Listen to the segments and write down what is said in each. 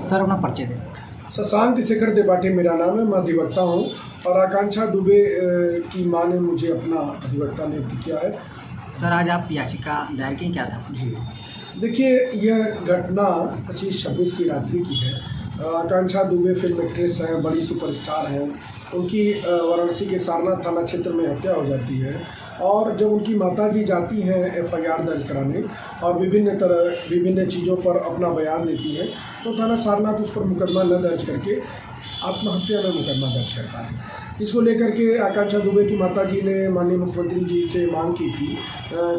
Sir अपना परिचय दें। शशांक शेखर त्रिपाठी मेरा नाम है, मैं अधिवक्ता हूँ और आकांक्षा दुबे की मां ने मुझे अपना अधिवक्ता नियुक्त किया है। सर आज आप याचिका दायर की, क्या था? जी देखिए, यह घटना 25-26 की रात्रि की है। आकांक्षा दुबे फिल्म एक्ट्रेस हैं, बड़ी सुपरस्टार हैं। उनकी वाराणसी के सारनाथ थाना क्षेत्र में हत्या हो जाती है और जब उनकी माताजी जाती हैं FIR दर्ज कराने और विभिन्न चीज़ों पर अपना बयान देती हैं, तो थाना सारनाथ उस पर मुकदमा न दर्ज करके आत्महत्या में मुकदमा दर्ज करता है। इसको लेकर के आकांक्षा दुबे की माताजी ने माननीय मुख्यमंत्री जी से मांग की थी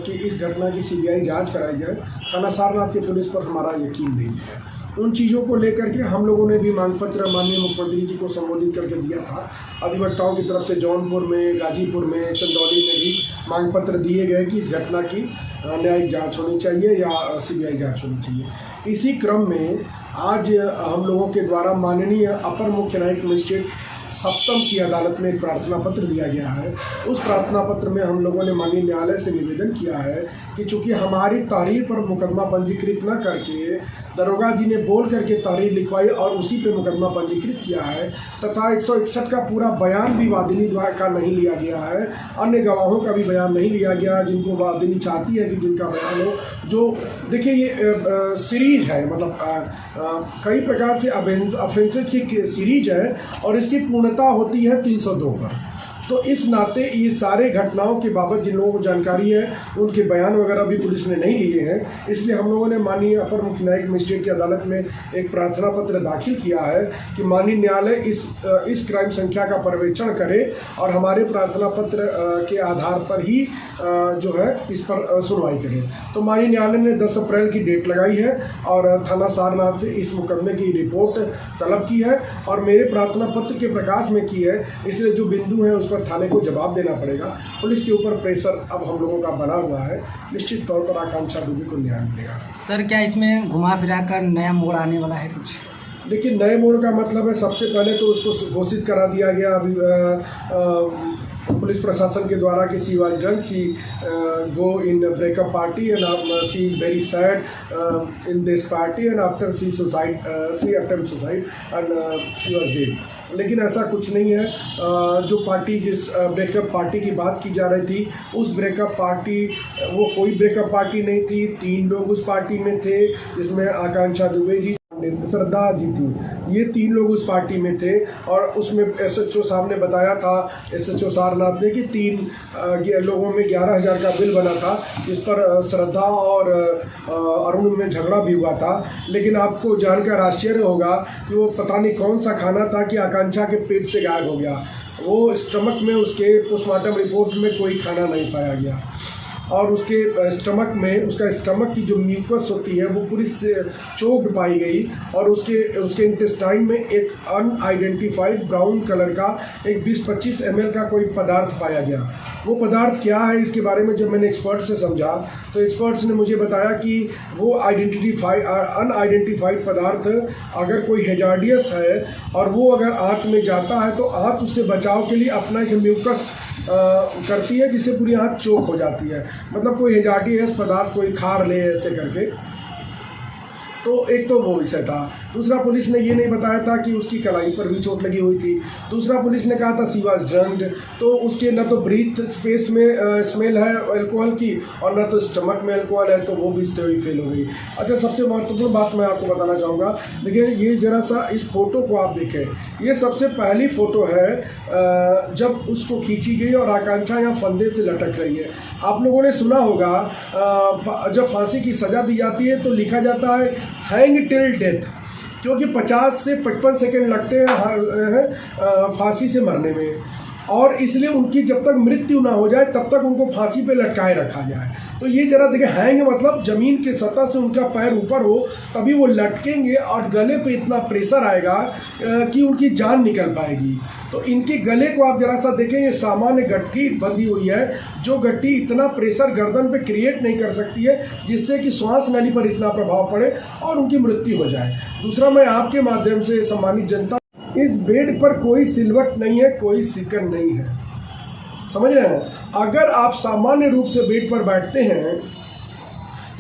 कि इस घटना की CBI जांच कराई जाए। थाना सारनाथ की पुलिस पर हमारा यकीन नहीं है। उन चीज़ों को लेकर के हम लोगों ने भी मांग पत्र माननीय मुख्यमंत्री जी को संबोधित करके दिया था। अधिवक्ताओं की तरफ से जौनपुर में, गाजीपुर में, चंदौली में भी मांग पत्र दिए गए कि इस घटना की न्यायिक जांच होनी चाहिए या CBI जांच होनी चाहिए। इसी क्रम में आज हम लोगों के द्वारा माननीय अपर मुख्य न्यायिक मजिस्ट्रेट सप्तम की अदालत में एक प्रार्थना पत्र दिया गया है। उस प्रार्थना पत्र में हम लोगों ने माननीय न्यायालय से निवेदन किया है कि चूंकि हमारी तहरीर पर मुकदमा पंजीकृत न करके दरोगा जी ने बोल करके तहरीर लिखवाई और उसी पे मुकदमा पंजीकृत किया है, तथा 161 का पूरा बयान भी वादिनी द्वारा का नहीं लिया गया है, अन्य गवाहों का भी बयान नहीं लिया गया जिनको वादिनी चाहती है कि जिनका बयान हो। जो देखिए, ये सीरीज है, मतलब कई प्रकार से ऑफेंसेज की सीरीज है और इसकी पूर्णता होती है 302 पर। तो इस नाते ये सारे घटनाओं के बाबत जिन लोगों को जानकारी है उनके बयान वगैरह भी पुलिस ने नहीं लिए हैं, इसलिए हम लोगों ने माननीय अपर मुख्य न्यायिक मजिस्ट्रेट की अदालत में एक प्रार्थना पत्र दाखिल किया है कि माननीय न्यायालय इस क्राइम संख्या का पर्यवेक्षण करे और हमारे प्रार्थना पत्र के आधार पर ही जो है इस पर सुनवाई करे। तो माननीय न्यायालय ने 10 अप्रैल की डेट लगाई है और थाना सारनाथ से इस मुकदमे की रिपोर्ट तलब की है और मेरे प्रार्थना पत्र के प्रकाश में की है, इसलिए जो बिंदु है उस पर थाने को जवाब देना पड़ेगा। पुलिस के ऊपर प्रेशर अब हम लोगों का बना हुआ है। निश्चित तौर पर आकांक्षा दुबे को न्याय मिलेगा। सर क्या इसमें घुमा फिरा कर नया मोड़ आने वाला है कुछ? देखिए, नए मोड़ का मतलब है सबसे पहले तो उसको घोषित करा दिया गया अभी पुलिस प्रशासन के द्वारा कि she was drunk, she go in breakup party and she is very sad in this party and after she attempt suicide and she was dead. लेकिन ऐसा कुछ नहीं है। जो पार्टी जिस ब्रेकअप पार्टी की बात की जा रही थी, उस ब्रेकअप पार्टी वो कोई ब्रेकअप पार्टी नहीं थी। 3 लोग उस पार्टी में थे, जिसमें आकांक्षा दुबे जी, श्रद्धा जी थी। ये 3 लोग उस पार्टी में थे और उसमें SHO साहब ने बताया था, SHO सारनाथ ने, कि 3 लोगों में 11,000 का बिल बना था, जिस पर श्रद्धा और अरुण में झगड़ा भी हुआ था। लेकिन आपको जानकर आश्चर्य होगा कि वो पता नहीं कौन सा खाना था कि आकांक्षा के पेट से गायब हो गया। वो स्टमक में, उसके पोस्टमार्टम रिपोर्ट में कोई खाना नहीं पाया गया और उसके स्टमक में, उसका स्टमक की जो म्यूकस होती है वो पूरी से चोक्ड पाई गई और उसके इंटेस्टाइन में एक अनआइडेंटिफाइड ब्राउन कलर का एक 20-25 ml का कोई पदार्थ पाया गया। वो पदार्थ क्या है, इसके बारे में जब मैंने एक्सपर्ट से समझा तो एक्सपर्ट्स ने मुझे बताया कि वो अनआइडेंटिफाइड पदार्थ अगर कोई हेजार्डियस है और वो अगर आंत में जाता है तो आंत उससे बचाव के लिए अपना एक म्यूकस करती है, जिससे पूरी आंत चोक हो जाती है। मतलब कोई हेजार्डियस पदार्थ कोई खा ले ऐसे करके। तो एक तो वो विषय था। दूसरा, पुलिस ने ये नहीं बताया था कि उसकी कलाई पर भी चोट लगी हुई थी। दूसरा, पुलिस ने कहा था शी वाज ड्रंक्ड, तो उसके न तो ब्रीथ स्पेस में स्मेल है अल्कोहल की और न तो स्टमक में अल्कोहल है, तो वो भी थ्योरी फेल हो गई। अच्छा, सबसे महत्वपूर्ण बात मैं आपको बताना चाहूँगा। देखिए, ये जरा सा इस फोटो को आप देखें। ये सबसे पहली फ़ोटो है जब उसको खींची गई और आकांक्षा यहाँ फंदे से लटक रही है। आप लोगों ने सुना होगा जब फांसी की सज़ा दी जाती है तो लिखा जाता है हैंग टिल डेथ, क्योंकि 50 से 55 सेकेंड लगते हैं फांसी से मरने में, और इसलिए उनकी जब तक मृत्यु ना हो जाए तब तक उनको फांसी पे लटकाए रखा जाए। तो ये जरा देखिए, हैंग मतलब ज़मीन के सतह से उनका पैर ऊपर हो तभी वो लटकेंगे और गले पे इतना प्रेशर आएगा कि उनकी जान निकल पाएगी। तो इनके गले को आप जरा सा देखें, ये सामान्य गट्ठी बंधी हुई है, जो गट्ठी इतना प्रेशर गर्दन पे क्रिएट नहीं कर सकती है जिससे कि श्वास नली पर इतना प्रभाव पड़े और उनकी मृत्यु हो जाए। दूसरा, मैं आपके माध्यम से सम्मानित जनता, इस बेड पर कोई सिलवट नहीं है, कोई सिकन नहीं है, समझ रहे हैं। अगर आप सामान्य रूप से बेड पर बैठते हैं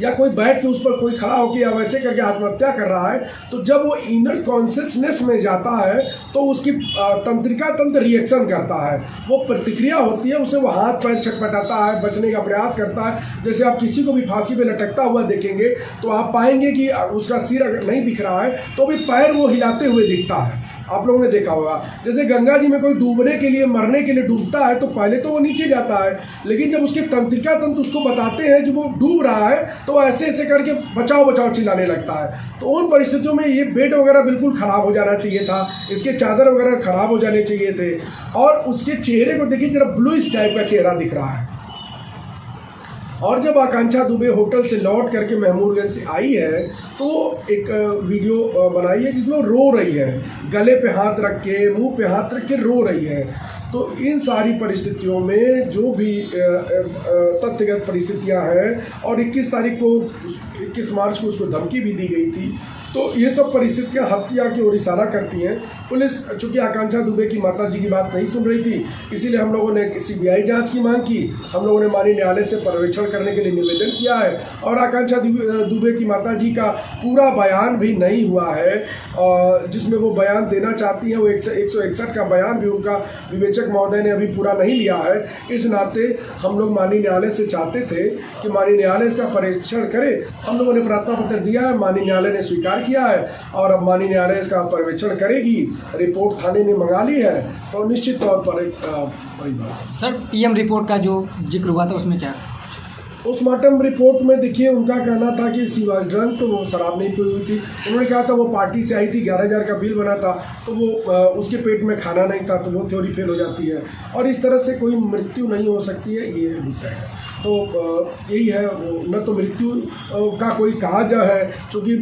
या कोई बैठ के उस पर कोई खड़ा होकर या वैसे करके आत्महत्या कर रहा है, तो जब वो इनर कॉन्शियसनेस में जाता है तो उसकी तंत्रिका तंत्र रिएक्शन करता है, वो प्रतिक्रिया होती है, उसे वो हाथ पैर छटपटाता है, बचने का प्रयास करता है। जैसे आप किसी को भी फांसी पे लटकता हुआ देखेंगे तो आप पाएंगे कि उसका सिर अगर नहीं दिख रहा है तो भी पैर वो हिलाते हुए दिखता है। आप लोगों ने देखा होगा, जैसे गंगा जी में कोई डूबने के लिए मरने के लिए डूबता है तो पहले तो वो नीचे जाता है, लेकिन जब उसके तंत्रिका तंत्र उसको बताते हैं कि वो डूब रहा है तो ऐसे ऐसे करके बचाओ बचाओ चिल्लाने लगता है। तो उन परिस्थितियों में ये बेड वगैरह बिल्कुल ख़राब हो जाना चाहिए था, इसके चादर वगैरह ख़राब हो जाने चाहिए थे। और उसके चेहरे को देखिए, जरा ब्लूइश टाइप का चेहरा दिख रहा है। और जब आकांक्षा दुबे होटल से लौट करके महमूदगंज से आई है तो एक वीडियो बनाई है जिसमें वो रो रही है, गले पे हाथ रख के, मुंह पे हाथ रख के रो रही है। तो इन सारी परिस्थितियों में जो भी तथ्यगत परिस्थितियां हैं, और 21 तारीख को 21 मार्च को उसको धमकी भी दी गई थी, तो ये सब परिस्थितियां हत्या की ओर इशारा करती हैं। पुलिस चूँकि आकांक्षा दुबे की माताजी की बात नहीं सुन रही थी, इसीलिए हम लोगों ने CBI जांच की मांग की। हम लोगों ने माननीय न्यायालय से पर्यवेक्षण करने के लिए निवेदन किया है, और आकांक्षा दुबे की माताजी का पूरा बयान भी नहीं हुआ है, जिसमें वो बयान देना चाहती हैं। वो 161 का बयान भी उनका विवेचक महोदय ने अभी पूरा नहीं लिया है। इस नाते हम लोग माननीय न्यायालय से चाहते थे कि माननीय न्यायालय इसका परीक्षण करे। हम लोगों ने प्रार्थना पत्र दिया है, माननीय न्यायालय ने स्वीकार किया है, और अब माननीय न्यायालय इसका पर्यवेक्षण करेगी। रिपोर्ट थाने ने मंगा ली है, तो निश्चित तौर पर एक बड़ी बात है। सर, PM रिपोर्ट का जो जिक्र हुआ था उसमें क्या? पोस्टमार्टम रिपोर्ट में देखिए, उनका कहना था कि शी वाज ड्रंक, तो वो शराब नहीं पी हुई थी। उन्होंने कहा था वो पार्टी से आई थी, 11,000 का बिल बना था, तो वो उसके पेट में खाना नहीं था, तो वो थ्योरी फेल हो जाती है। और इस तरह से कोई मृत्यु नहीं हो सकती है, ये विषय है। तो यही है, न तो मृत्यु का कोई कहा है, क्योंकि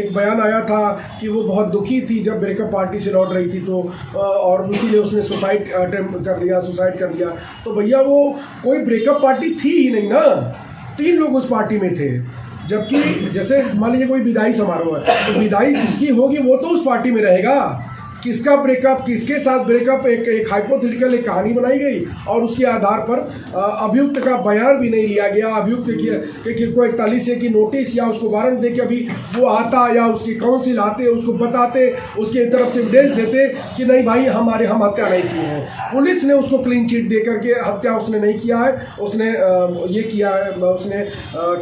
एक बयान आया था कि वो बहुत दुखी थी जब ब्रेकअप पार्टी से लौट रही थी, तो और इसीलिए उसने सुसाइड अटेम्प्ट कर लिया, सुसाइड कर लिया। तो भैया वो कोई ब्रेकअप पार्टी थी ही नहीं ना, 3 लोग उस पार्टी में थे। जबकि जैसे मान लीजिए कोई विदाई समारोह है, तो विदाई जिसकी होगी वो तो उस पार्टी में रहेगा। किसका ब्रेकअप, किसके साथ ब्रेकअप, एक हाइपोथेटिकल एक कहानी बनाई गई, और उसके आधार पर अभियुक्त का बयान भी नहीं लिया गया। अभियुक्त के को 41A की नोटिस या उसको वारंट दे के अभी वो आता, या उसकी काउंसिल आते, उसको बताते, उसके तरफ से एविडेंस देते कि नहीं भाई हम हत्या नहीं की है। पुलिस ने उसको क्लीन चिट दे करके हत्या उसने नहीं किया है, उसने ये किया है, उसने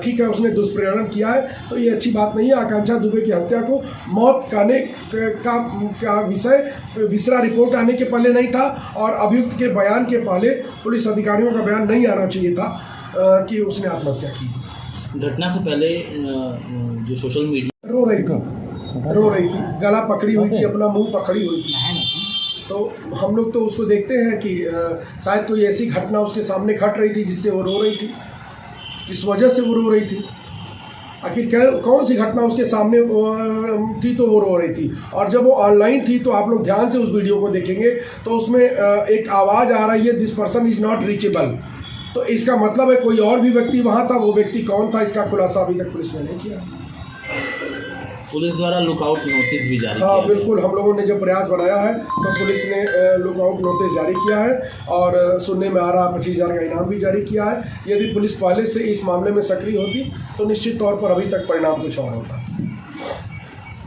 ठीक है, उसने दुष्प्रेरण किया है। तो ये अच्छी बात नहीं है। आकांक्षा दुबे की हत्या को मौत कहने का विषय विसरा रिपोर्ट आने के पहले नहीं था, और अभियुक्त के बयान के पहले पुलिस अधिकारियों का बयान नहीं आना चाहिए था कि उसने आत्महत्या की। घटना से पहले जो सोशल मीडिया रो रही थी, गला पकड़ी हुई थी, अपना मुंह पकड़ी हुई थी। तो हम लोग तो उसको देखते हैं कि शायद कोई ऐसी घटना उसके सामने घट रही थी जिससे वो रो रही थी, जिस वजह से वो रो रही थी। आखिर कौन सी घटना उसके सामने थी तो वो रो रही थी। और जब वो ऑनलाइन थी, तो आप लोग ध्यान से उस वीडियो को देखेंगे तो उसमें एक आवाज़ आ रही है, this person is not reachable. तो इसका मतलब है कोई और भी व्यक्ति वहाँ था। वो व्यक्ति कौन था, इसका खुलासा अभी तक पुलिस ने नहीं किया। पुलिस द्वारा लुकआउट नोटिस भी जारी किया है। बिल्कुल, हम लोगों ने जब प्रयास बनाया है तो पुलिस ने लुकआउट नोटिस जारी किया है, और सुनने में आ रहा 25,000 का इनाम भी जारी किया है। यदि पुलिस पहले से इस मामले में सक्रिय होती तो निश्चित तौर पर अभी तक परिणाम कुछ और होता।